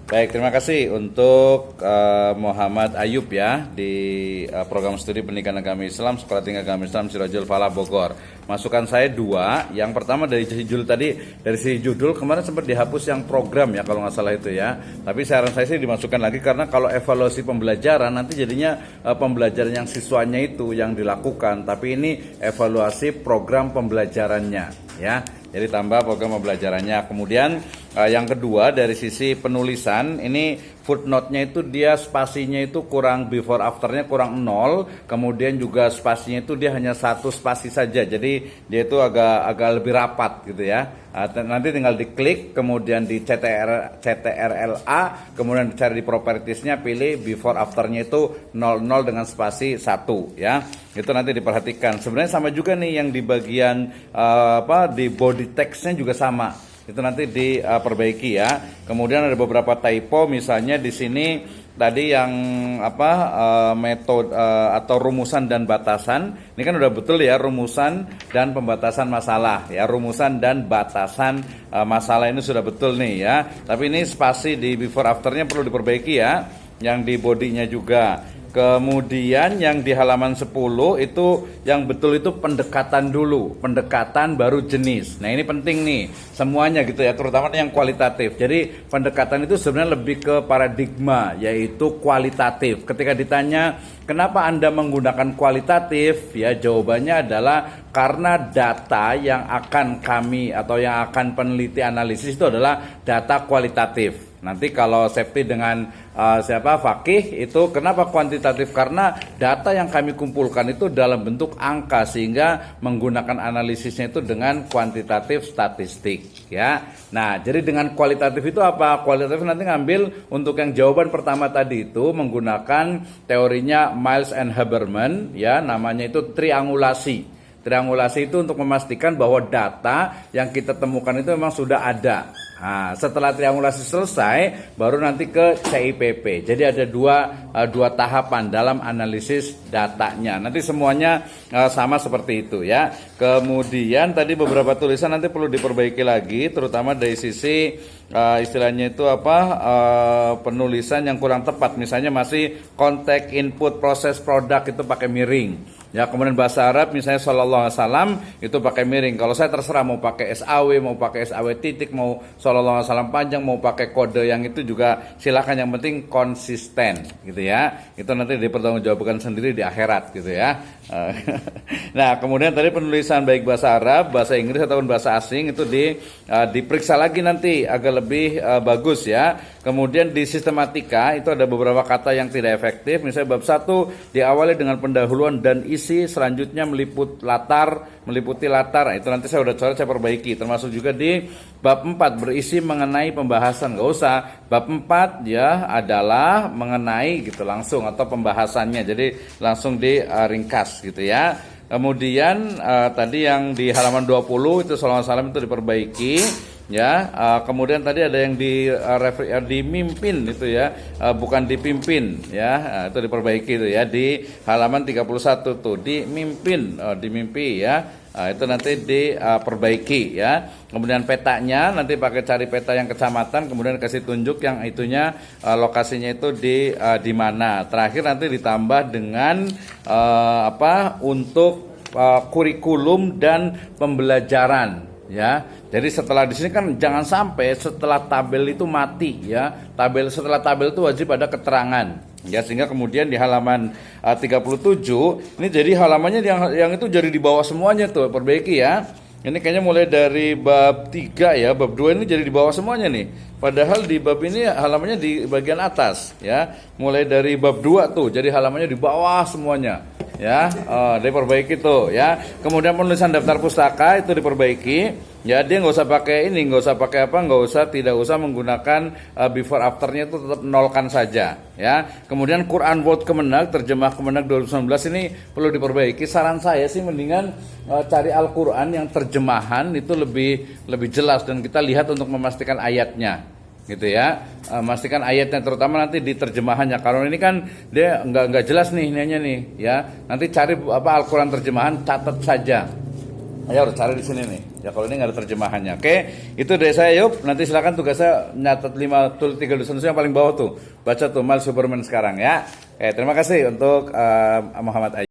Baik, terima kasih untuk Muhammad Ayub ya di program studi pendidikan agama Islam Sekolah Tinggi Agama Islam Sirajul Falah Bogor. Masukan saya dua. Yang pertama dari sisi judul tadi, dari sisi judul kemarin sempat dihapus yang program ya kalau nggak salah itu ya. Tapi saran saya sih dimasukkan lagi karena kalau evaluasi pembelajaran nanti jadinya pembelajaran yang siswanya itu yang dilakukan. Tapi ini evaluasi program pembelajarannya ya. Jadi tambah program pembelajarannya. Kemudian yang kedua dari sisi penulisan ini footnote-nya itu dia spasinya itu kurang, before after-nya kurang 0, kemudian juga spasinya itu dia hanya 1 spasi saja. Jadi dia itu agak lebih rapat gitu ya. Nanti tinggal diklik, kemudian di CTRLA, kemudian dicari di propertiesnya, pilih before after-nya itu 00 dengan spasi 1 ya. Itu nanti diperhatikan. Sebenarnya sama juga nih yang di bagian di body text-nya juga sama. Itu nanti diperbaiki ya. Kemudian ada beberapa typo, misalnya di sini tadi yang metode atau rumusan dan batasan. Ini kan udah betul ya, rumusan dan pembatasan masalah ya. Rumusan dan batasan masalah ini sudah betul nih ya. Tapi ini spasi di before after-nya perlu diperbaiki ya. Yang di bodinya juga. Kemudian yang di halaman 10 itu yang betul itu pendekatan dulu, pendekatan baru jenis. Nah ini penting nih semuanya gitu ya, terutama yang kualitatif. Jadi pendekatan itu sebenarnya lebih ke paradigma, yaitu kualitatif. Ketika ditanya kenapa Anda menggunakan kualitatif, ya jawabannya adalah karena data yang akan kami atau yang akan peneliti analisis itu adalah data kualitatif. Nanti kalau safety dengan Fakih itu kenapa kuantitatif? Karena data yang kami kumpulkan itu dalam bentuk angka sehingga menggunakan analisisnya itu dengan kuantitatif statistik ya. Nah, jadi dengan kualitatif itu apa? Kualitatif nanti ngambil untuk yang jawaban pertama tadi itu menggunakan teorinya Miles and Haberman ya, namanya itu triangulasi. Triangulasi itu untuk memastikan bahwa data yang kita temukan itu memang sudah ada. Nah, setelah triangulasi selesai, baru nanti ke CIPP. Jadi ada dua tahapan dalam analisis datanya. Nanti semuanya sama seperti itu ya. Kemudian tadi beberapa tulisan nanti perlu diperbaiki lagi, terutama dari sisi istilahnya itu penulisan yang kurang tepat. Misalnya masih konteks input proses produk itu pakai miring. Ya, kemudian bahasa Arab misalnya sallallahu alaihi wasallam itu pakai miring. Kalau saya terserah mau pakai SAW, mau pakai SAW titik, mau sallallahu alaihi wasallam panjang, mau pakai kode yang itu juga silakan, yang penting konsisten gitu ya. Itu nanti dipertanggungjawabkan sendiri di akhirat gitu ya. Nah, kemudian tadi penulisan baik bahasa Arab, bahasa Inggris ataupun bahasa asing itu diperiksa lagi nanti agak lebih bagus ya. Kemudian di sistematika itu ada beberapa kata yang tidak efektif. Misalnya bab 1 diawali dengan pendahuluan dan isi, selanjutnya meliputi latar. Nah, itu nanti saya perbaiki. Termasuk juga di bab 4 berisi mengenai pembahasan. Enggak usah. Bab 4 ya adalah mengenai gitu langsung atau pembahasannya. Jadi langsung diringkas gitu ya. Kemudian tadi yang di halaman 20 itu sallallahu alaihi wasallam itu diperbaiki. Ya, kemudian tadi ada yang dimimpin itu ya, bukan dipimpin ya, itu diperbaiki itu ya di halaman 31 tuh dimimpi ya, itu nanti diperbaiki ya. Kemudian petanya nanti pakai cari peta yang kecamatan, kemudian kasih tunjuk yang itunya lokasinya itu di mana. Terakhir nanti ditambah dengan untuk kurikulum dan pembelajaran. Ya, jadi setelah di sini kan jangan sampai setelah tabel itu mati ya. Setelah tabel itu wajib ada keterangan. Ya, sehingga kemudian di halaman 37 ini jadi halamannya yang itu jadi di bawah semuanya tuh, perbaiki ya. Ini kayaknya mulai dari bab 3 ya, bab 2 ini jadi di bawah semuanya nih. Padahal di bab ini halamannya di bagian atas ya. Mulai dari bab 2 tuh, jadi halamannya di bawah semuanya. Ya, diperbaiki tuh ya. Kemudian penulisan daftar pustaka itu diperbaiki. Ya, dia nggak usah pakai tidak usah menggunakan before afternya itu tetap nolkan saja ya. Kemudian Quran World Kemenak, terjemah Kemenak 2019 ini perlu diperbaiki. Saran saya sih mendingan cari Al-Quran yang terjemahan itu lebih jelas dan kita lihat untuk memastikan ayatnya. Gitu ya, memastikan ayatnya terutama nanti di terjemahannya. Kalau ini kan dia nggak jelas nih ininya nih ya. Nanti cari Al-Quran terjemahan, catat saja. Ayo harus cari di sini nih. Ya kalau ini nggak ada terjemahannya. Oke, itu dari saya Yop. Nanti silakan tugasnya nyatat 3 tulisan yang paling bawah tuh. Baca tuh Mal Superman sekarang ya. Terima kasih untuk Muhammad Ayub.